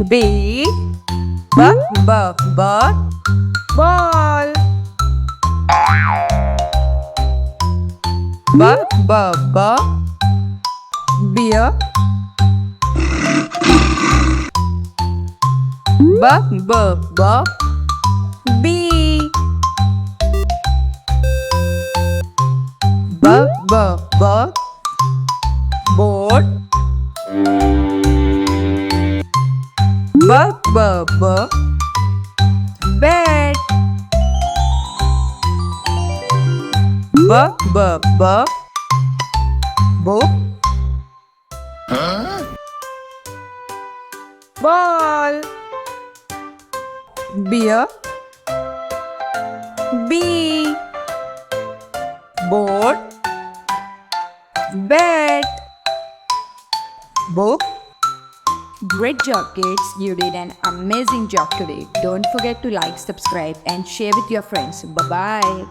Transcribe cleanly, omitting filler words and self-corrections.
B. Ball. Beer. Bee. Boat. Bed. Book. Ball. Beer. Bee. Boat. Bed. Book. Great job, kids. You did an amazing job today. Don't forget to like, subscribe, and share with your friends. Bye bye.